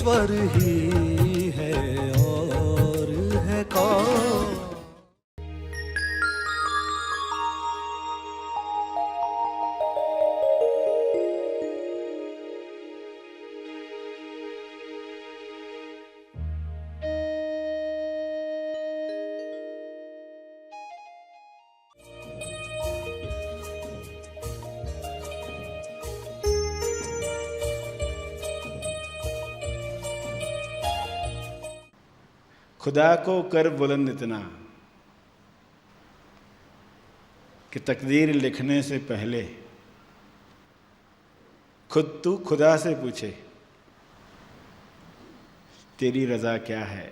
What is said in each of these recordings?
ईश्वर ही है और है कौन। खुदा को कर बुलंद इतना कि तकदीर लिखने से पहले खुद तू खुदा से पूछे तेरी रजा क्या है।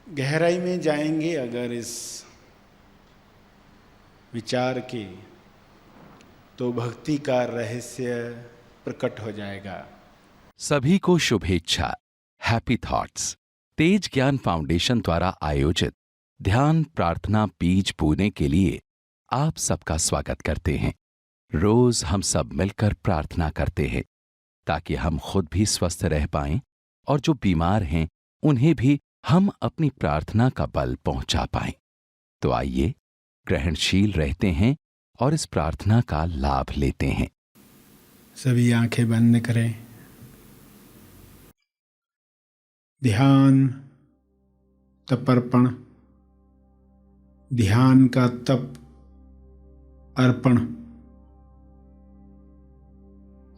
गहराई में जाएंगे अगर इस विचार के तो भक्ति का रहस्य प्रकट हो जाएगा। सभी को शुभेच्छा। हैप्पी थॉट्स तेज ज्ञान फाउंडेशन द्वारा आयोजित ध्यान प्रार्थना बीज बोने के लिए आप सबका स्वागत करते हैं। रोज हम सब मिलकर प्रार्थना करते हैं ताकि हम खुद भी स्वस्थ रह पाएं और जो बीमार हैं उन्हें भी हम अपनी प्रार्थना का बल पहुंचा पाएं। तो आइए ग्रहणशील रहते हैं और इस प्रार्थना का लाभ लेते हैं। सभी आंखें बंद करें। ध्यान तपर्पण, ध्यान का तप अर्पण।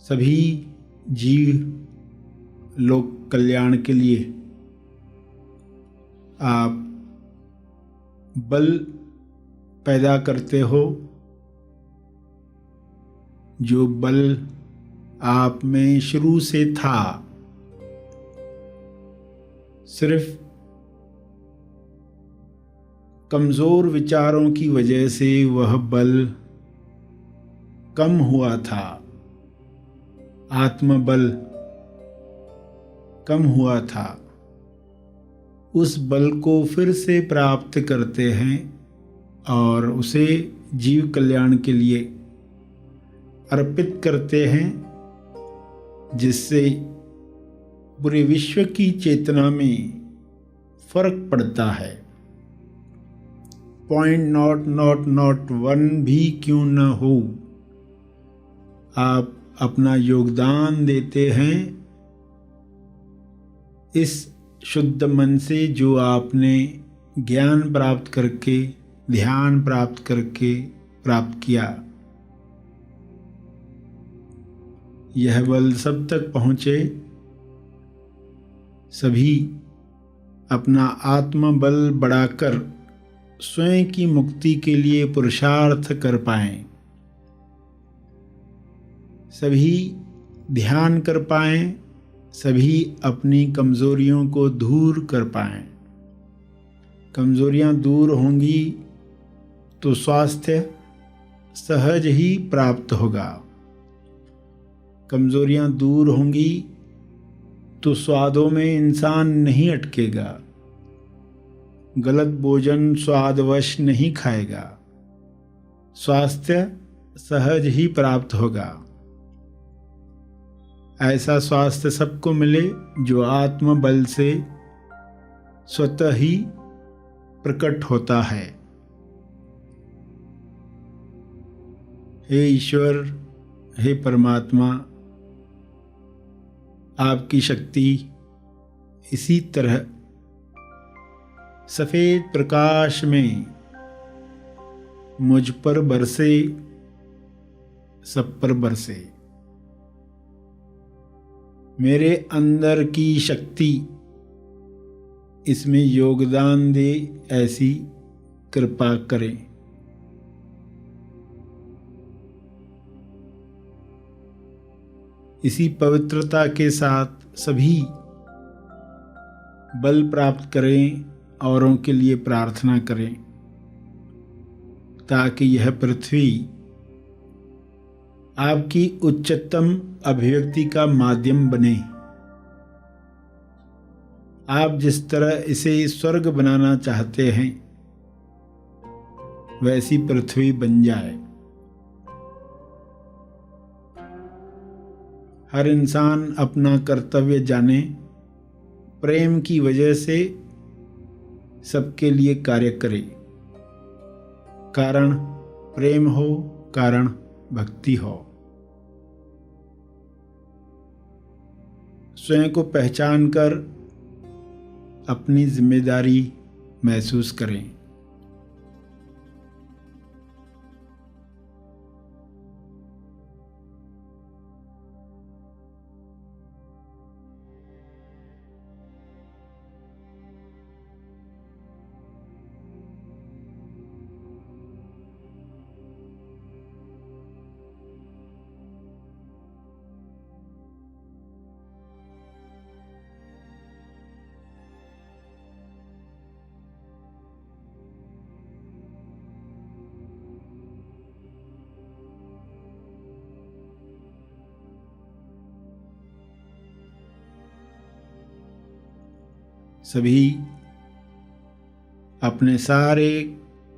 सभी जीव लोक कल्याण के लिए आप बल पैदा करते हो। जो बल आप में शुरू से था, सिर्फ कमजोर विचारों की वजह से वह बल कम हुआ था, आत्मबल कम हुआ था। उस बल को फिर से प्राप्त करते हैं और उसे जीव कल्याण के लिए अर्पित करते हैं, जिससे पूरे विश्व की चेतना में फर्क पड़ता है। .00001 भी क्यों न हो, आप अपना योगदान देते हैं इस शुद्ध मन से जो आपने ज्ञान प्राप्त करके, ध्यान प्राप्त करके प्राप्त किया। यह बल सब तक पहुँचे। सभी अपना आत्मबल बढ़ाकर स्वयं की मुक्ति के लिए पुरुषार्थ कर पाएं। सभी ध्यान कर पाएं, सभी अपनी कमजोरियों को दूर कर पाएं। कमजोरियां दूर होंगी तो स्वास्थ्य सहज ही प्राप्त होगा। कमजोरियां दूर होंगी तो स्वादों में इंसान नहीं अटकेगा, गलत भोजन स्वादवश नहीं खाएगा, स्वास्थ्य सहज ही प्राप्त होगा। ऐसा स्वास्थ्य सबको मिले जो आत्मबल से स्वतः ही प्रकट होता है। हे ईश्वर, हे परमात्मा, आपकी शक्ति इसी तरह सफेद प्रकाश में मुझ पर बरसे, सब पर बरसे। मेरे अंदर की शक्ति इसमें योगदान दे, ऐसी कृपा करें। इसी पवित्रता के साथ सभी बल प्राप्त करें, औरों के लिए प्रार्थना करें, ताकि यह पृथ्वी आपकी उच्चतम अभिव्यक्ति का माध्यम बने। आप जिस तरह इसे स्वर्ग बनाना चाहते हैं, वैसी पृथ्वी बन जाए। हर इंसान अपना कर्तव्य जाने, प्रेम की वजह से सबके लिए कार्य करे। कारण प्रेम हो, कारण भक्ति हो। स्वयं को पहचान कर अपनी जिम्मेदारी महसूस करें। सभी अपने सारे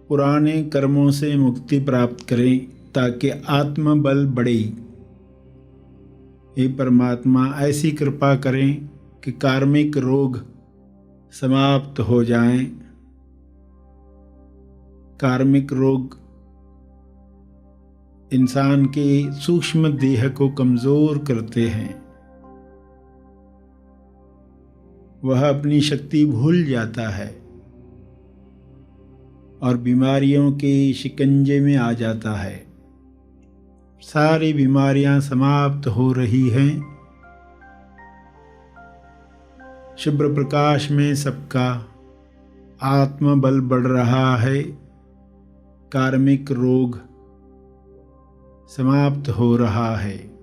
पुराने कर्मों से मुक्ति प्राप्त करें ताकि आत्मबल बढ़े। हे परमात्मा, ऐसी कृपा करें कि कार्मिक रोग समाप्त हो जाएं। कार्मिक रोग इंसान के सूक्ष्म देह को कमजोर करते हैं। वह अपनी शक्ति भूल जाता है और बीमारियों के शिकंजे में आ जाता है। सारी बीमारियां समाप्त हो रही हैं। शुभ्र प्रकाश में सबका आत्मबल बढ़ रहा है। कार्मिक रोग समाप्त हो रहा है।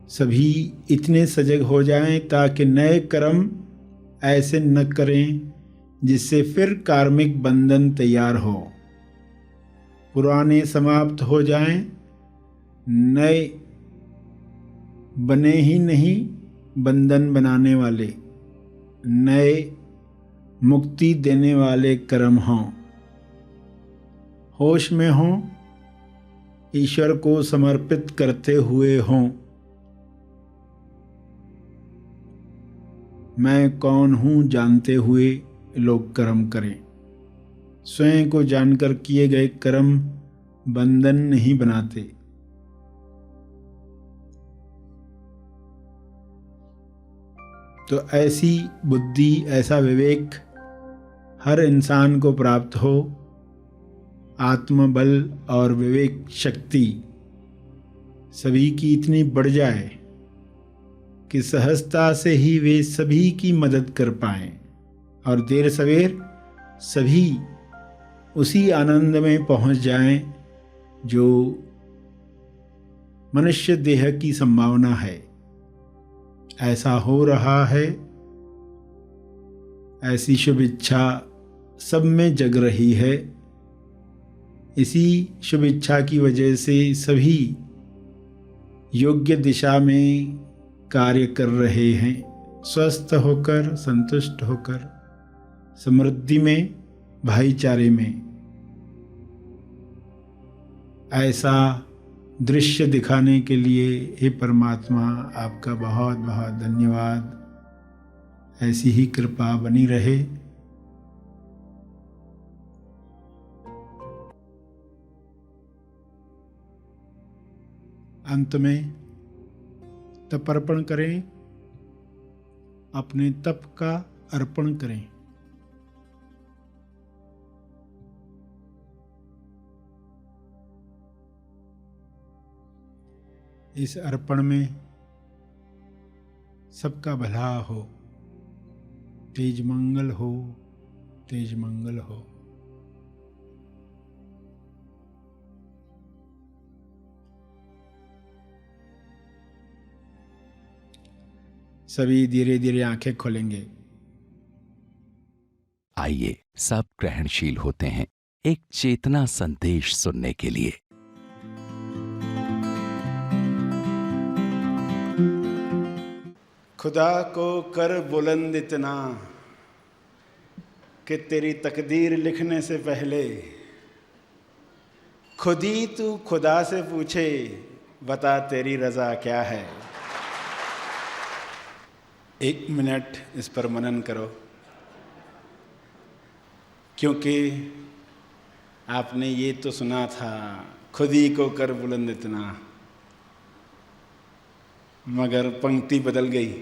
सभी इतने सजग हो जाएं ताकि नए कर्म ऐसे न करें जिससे फिर कार्मिक बंधन तैयार हो। पुराने समाप्त हो जाएं, नए बने ही नहीं बंधन बनाने वाले, नए मुक्ति देने वाले कर्म हों। होश में हों, ईश्वर को समर्पित करते हुए हों। मैं कौन हूँ जानते हुए लोग कर्म करें। स्वयं को जानकर किए गए कर्म बंधन नहीं बनाते। तो ऐसी बुद्धि, ऐसा विवेक हर इंसान को प्राप्त हो। आत्मबल और विवेक शक्ति सभी की इतनी बढ़ जाए कि सहजता से ही वे सभी की मदद कर पाएं और देर सवेर सभी उसी आनंद में पहुंच जाएं जो मनुष्य देह की संभावना है। ऐसा हो रहा है। ऐसी शुभ इच्छा सब में जग रही है। इसी शुभ इच्छा की वजह से सभी योग्य दिशा में कार्य कर रहे हैं। स्वस्थ होकर, संतुष्ट होकर, समृद्धि में, भाईचारे में। ऐसा दृश्य दिखाने के लिए हे परमात्मा आपका बहुत बहुत धन्यवाद। ऐसी ही कृपा बनी रहे। अंत में तप अर्पण करें, अपने तप का अर्पण करें। इस अर्पण में सबका भला हो, तेज मंगल हो, तेज मंगल हो। सभी धीरे धीरे आंखें खोलेंगे। आइए सब ग्रहणशील होते हैं एक चेतना संदेश सुनने के लिए। खुदा को कर बुलंद इतना कि तेरी तकदीर लिखने से पहले खुद ही तू खुदा से पूछे, बता तेरी रजा क्या है। 1 मिनट इस पर मनन करो, क्योंकि आपने ये तो सुना था, खुद ही को कर बुलंद इतना, मगर पंक्ति बदल गई।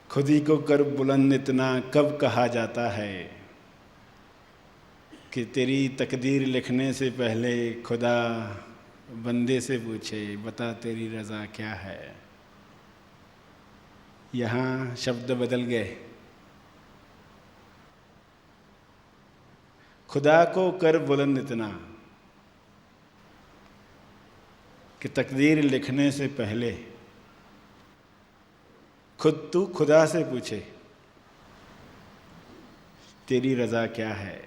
खुद ही को कर बुलंद इतना कब कहा जाता है कि तेरी तकदीर लिखने से पहले खुदा बंदे से पूछे, बता तेरी रज़ा क्या है। यहाँ शब्द बदल गए। खुदा को कर बुलंद इतना कि तकदीर लिखने से पहले खुद तू खुदा से पूछे, तेरी रज़ा क्या है।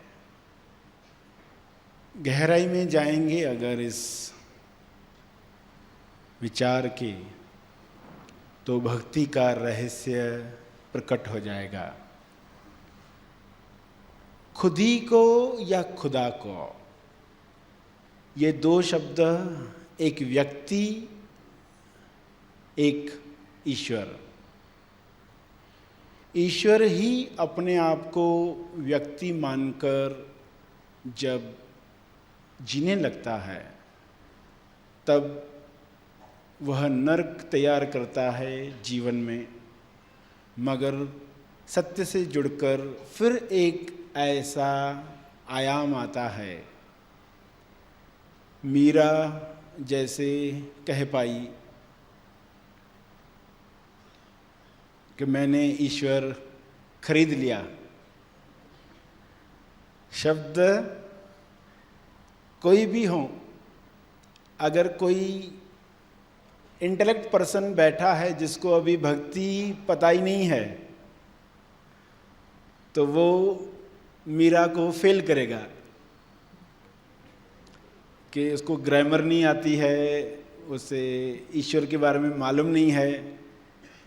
गहराई में जाएंगे अगर इस विचार की, तो भक्ति का रहस्य प्रकट हो जाएगा। खुद ही को या खुदा को, ये दो शब्द, एक व्यक्ति, एक ईश्वर। ईश्वर ही अपने आप को व्यक्ति मानकर जब जीने लगता है, तब वह नर्क तैयार करता है जीवन में। मगर सत्य से जुड़कर फिर एक ऐसा आयाम आता है, मीरा जैसे कह पाई कि मैंने ईश्वर खरीद लिया। शब्द कोई भी हो, अगर कोई इंटेलेक्ट पर्सन बैठा है जिसको अभी भक्ति पता ही नहीं है, तो वो मीरा को फेल करेगा कि उसको ग्रामर नहीं आती है, उसे ईश्वर के बारे में मालूम नहीं है,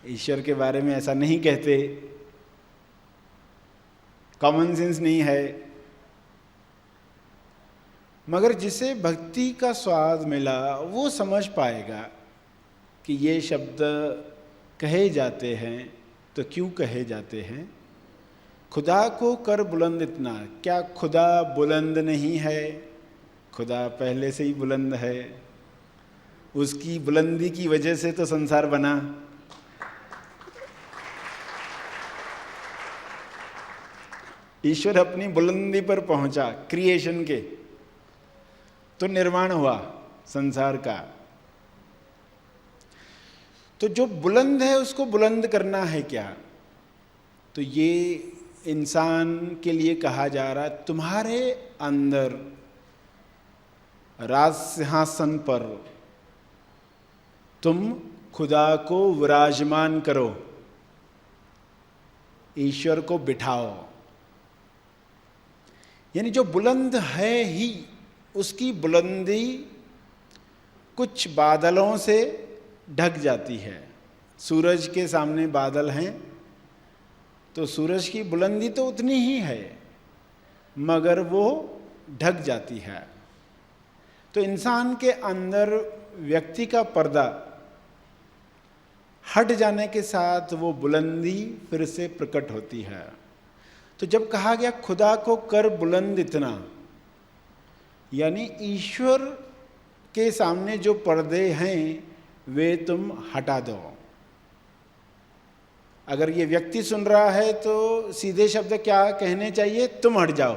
ईश्वर के बारे में ऐसा नहीं कहते, कॉमन सेंस नहीं है। मगर जिसे भक्ति का स्वाद मिला वो समझ पाएगा कि ये शब्द कहे जाते हैं तो क्यों कहे जाते हैं। खुदा को कर बुलंद इतना, क्या खुदा बुलंद नहीं है? खुदा पहले से ही बुलंद है। उसकी बुलंदी की वजह से तो संसार बना। ईश्वर अपनी बुलंदी पर पहुंचा क्रिएशन के, तो निर्माण हुआ संसार का। तो जो बुलंद है उसको बुलंद करना है क्या? तो ये इंसान के लिए कहा जा रहा, तुम्हारे अंदर राज सिंहासन पर तुम खुदा को विराजमान करो, ईश्वर को बिठाओ। यानी जो बुलंद है ही, उसकी बुलंदी कुछ बादलों से ढक जाती है। सूरज के सामने बादल हैं तो सूरज की बुलंदी तो उतनी ही है, मगर वो ढक जाती है। तो इंसान के अंदर व्यक्ति का पर्दा हट जाने के साथ वो बुलंदी फिर से प्रकट होती है। तो जब कहा गया खुदा को कर बुलंद इतना, यानी ईश्वर के सामने जो पर्दे हैं वे तुम हटा दो। अगर ये व्यक्ति सुन रहा है तो सीधे शब्द क्या कहने चाहिए? तुम हट जाओ,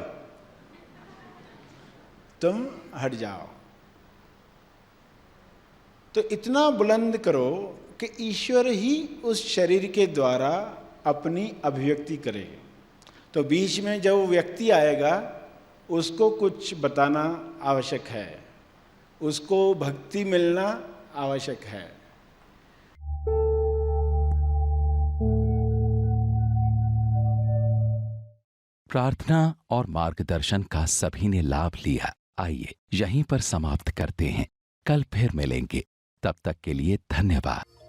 तुम हट जाओ। तो इतना बुलंद करो कि ईश्वर ही उस शरीर के द्वारा अपनी अभिव्यक्ति करे। तो बीच में जब व्यक्ति आएगा उसको कुछ बताना आवश्यक है, उसको भक्ति मिलना आवश्यक है। प्रार्थना और मार्गदर्शन का सभी ने लाभ लिया। आइए यहीं पर समाप्त करते हैं, कल फिर मिलेंगे। तब तक के लिए धन्यवाद।